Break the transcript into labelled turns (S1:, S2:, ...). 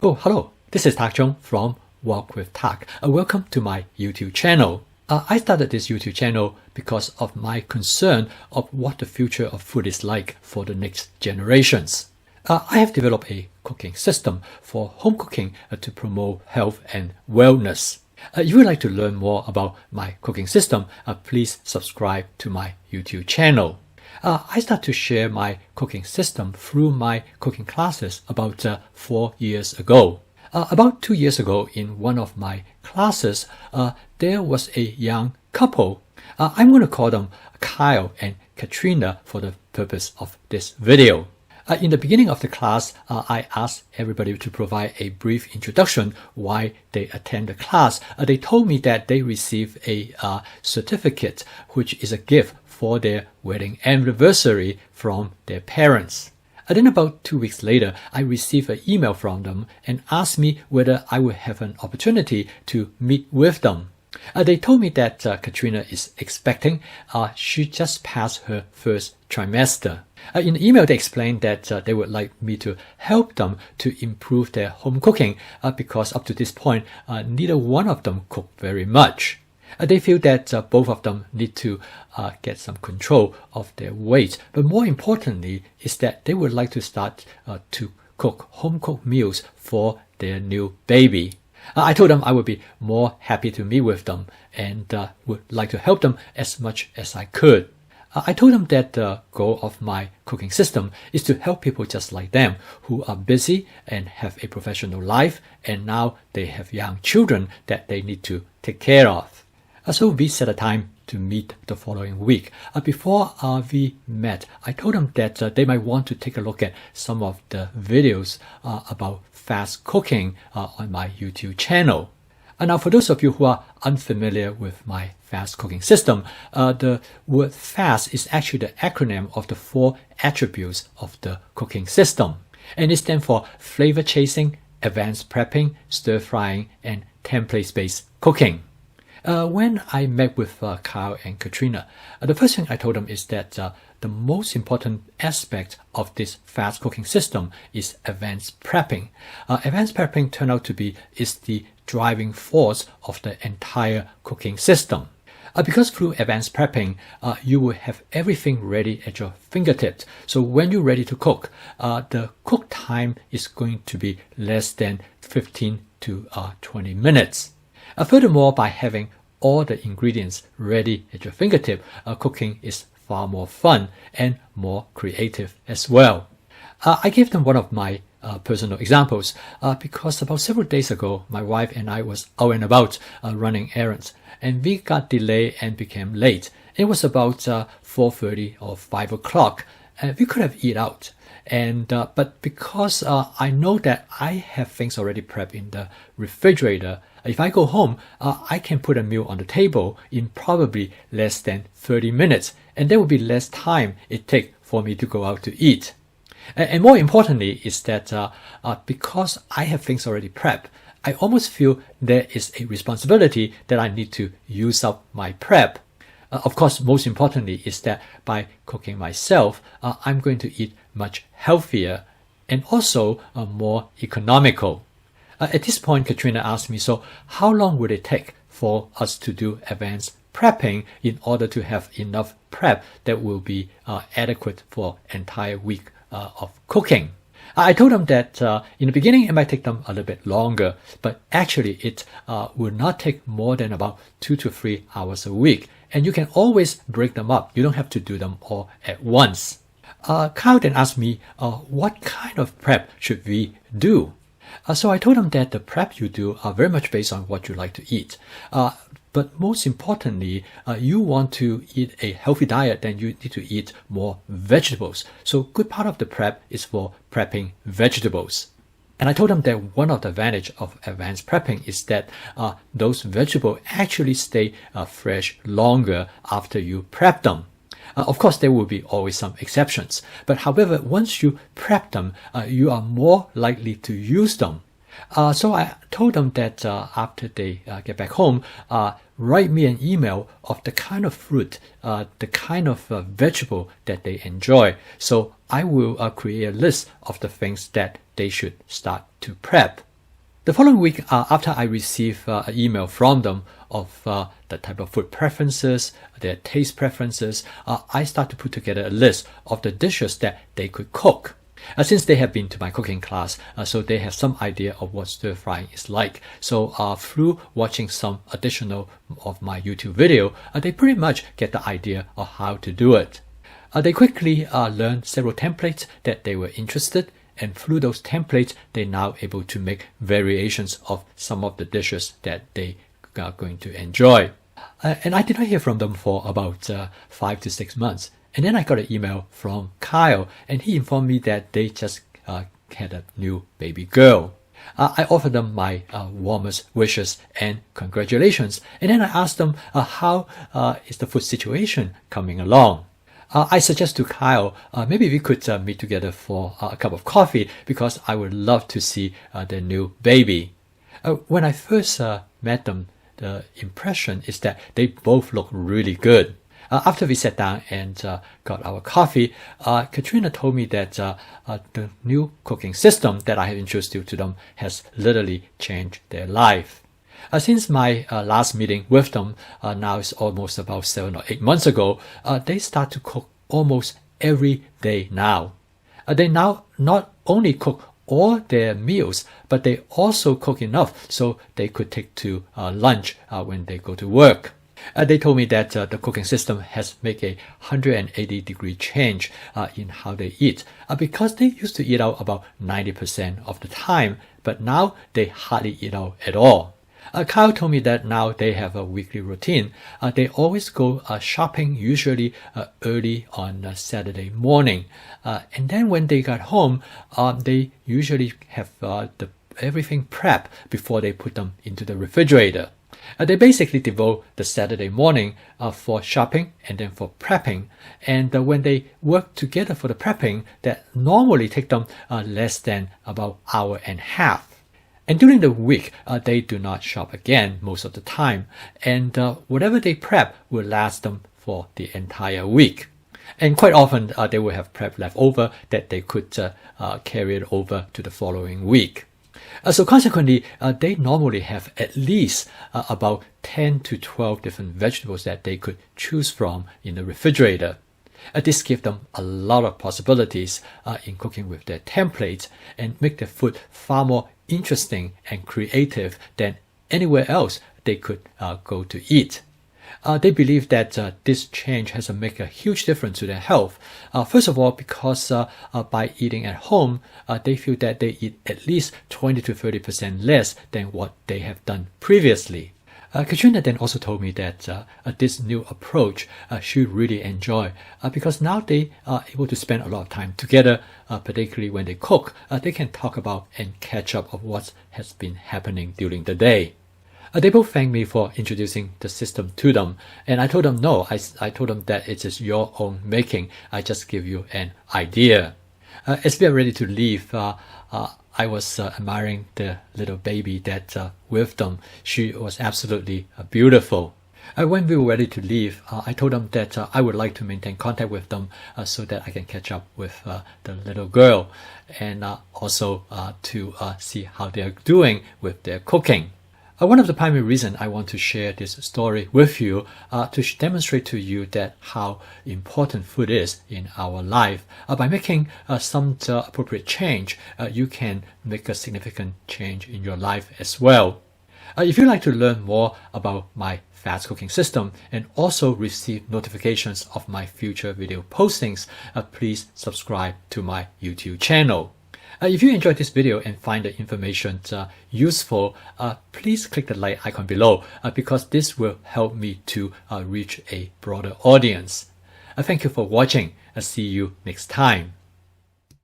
S1: Oh, hello. This is Tak Chung from Walk with Tak. Welcome to my YouTube channel. I started this YouTube channel because of my concern of what the future of food is like for the next generations. I have developed a cooking system for home cooking to promote health and wellness. If you would like to learn more about my cooking system, please subscribe to my YouTube channel. I started to share my cooking system through my cooking classes about 4 years ago. About 2 years ago, in one of my classes, there was a young couple. I'm going to call them Kyle and Katrina for the purpose of this video. In the beginning of the class, I asked everybody to provide a brief introduction why they attend the class. They told me that they received a certificate, which is a gift for their wedding anniversary from their parents. Then about 2 weeks later, I received an email from them and asked me whether I would have an opportunity to meet with them. They told me that Katrina is expecting. She just passed her first trimester. In the email, they explained that they would like me to help them to improve their home cooking because up to this point, neither one of them cook very much. They feel that both of them need to get some control of their weight. But more importantly is that they would like to start to cook home-cooked meals for their new baby. I told them I would be more happy to meet with them and would like to help them as much as I could. I told them that the goal of my cooking system is to help people just like them who are busy and have a professional life, and now they have young children that they need to take care of. So we set a time to meet the following week. Before we met, I told them that they might want to take a look at some of the videos about fast cooking on my YouTube channel. Now, for those of you who are unfamiliar with my fast cooking system, the word fast is actually the acronym of the 4 attributes of the cooking system. And it stands for flavor chasing, advanced prepping, stir frying, and template-based cooking. When I met with Kyle and Katrina, the first thing I told them is that the most important aspect of this fast cooking system is advanced prepping. Advanced prepping turned out to be the driving force of the entire cooking system. Because through advanced prepping, you will have everything ready at your fingertips. So when you're ready to cook, the cook time is going to be less than 15 to 20 minutes. Furthermore, by having all the ingredients ready at your fingertip, cooking is far more fun and more creative as well. I gave them one of my personal examples because about several days ago, my wife and I was out and about running errands, and we got delayed and became late. It was about 4:30 or 5 o'clock, and we could have eaten out. But because I know that I have things already prepped in the refrigerator, if I go home, I can put a meal on the table in probably less than 30 minutes, and there will be less time it takes for me to go out to eat. And more importantly is that because I have things already prepped, I almost feel there is a responsibility that I need to use up my prep. Of course, most importantly is that by cooking myself, I'm going to eat much healthier and also more economical. At this point, Katrina asked me, so how long would it take for us to do advanced prepping in order to have enough prep that will be adequate for entire week of cooking? I told them that in the beginning it might take them a little bit longer, but actually it will not take more than about 2 to 3 hours a week. And you can always break them up. You don't have to do them all at once. Kyle then asked me, what kind of prep should we do? So I told them that the prep you do are very much based on what you like to eat. But most importantly, you want to eat a healthy diet, then you need to eat more vegetables. So good part of the prep is for prepping vegetables. And I told them that one of the advantages of advanced prepping is that those vegetables actually stay fresh longer after you prep them. Of course, there will be always some exceptions. But however, once you prep them, you are more likely to use them. So I told them that after they get back home, write me an email of the kind of fruit, the kind of vegetable that they enjoy. So I will create a list of the things that they should start to prep. The following week, after I receive an email from them of the type of food preferences, their taste preferences, I start to put together a list of the dishes that they could cook. Since they have been to my cooking class, so they have some idea of what stir frying is like. So through watching some additional of my YouTube video, they pretty much get the idea of how to do it. They quickly learned several templates that they were interested, and through those templates, they're now able to make variations of some of the dishes that they are going to enjoy. And I did not hear from them for about 5 to 6 months. And then I got an email from Kyle, and he informed me that they just had a new baby girl. I offered them my warmest wishes and congratulations. And then I asked them how is the food situation coming along. I suggest to Kyle, maybe we could meet together for a cup of coffee because I would love to see their new baby. When I first met them, the impression is that they both look really good. After we sat down and got our coffee, Katrina told me that the new cooking system that I have introduced to them has literally changed their life. Since my last meeting with them, now it's almost about 7 or 8 months ago, they start to cook almost every day now. They now not only cook all their meals, but they also cook enough so they could take to lunch when they go to work. They told me that the cooking system has made a 180-degree change in how they eat, because they used to eat out about 90% of the time, but now they hardly eat out at all. Kyle told me that now they have a weekly routine. They always go shopping, usually early on Saturday morning. And then when they got home, they usually have everything prepped before they put them into the refrigerator. They basically devote the Saturday morning for shopping and then for prepping. And when they work together for the prepping, that normally take them less than about an hour and a half. And during the week, they do not shop again most of the time. And whatever they prep will last them for the entire week. And quite often, they will have prep left over that they could carry it over to the following week. So consequently, they normally have at least about 10 to 12 different vegetables that they could choose from in the refrigerator. This gives them a lot of possibilities in cooking with their templates and make their food far more interesting and creative than anywhere else they could go to eat. They believe that this change has made a huge difference to their health. First of all, because by eating at home, they feel that they eat at least 20 to 30% less than what they have done previously. Katrina then also told me that this new approach she really enjoy because now they are able to spend a lot of time together, particularly when they cook. They can talk about and catch up of what has been happening during the day. They both thanked me for introducing the system to them, and I told them no. I told them that it is your own making. I just give you an idea. As we are ready to leave, I was admiring the little baby that with them. She was absolutely beautiful. When we were ready to leave, I told them that I would like to maintain contact with them so that I can catch up with the little girl and also to see how they are doing with their cooking. One of the primary reasons I want to share this story with you to demonstrate to you that how important food is in our life. By making some appropriate change, you can make a significant change in your life as well. If you'd like to learn more about my fast cooking system and also receive notifications of my future video postings, please subscribe to my YouTube channel. If you enjoyed this video and find the information useful, please click the like icon below because this will help me to reach a broader audience. Thank you for watching. I'll see you next time.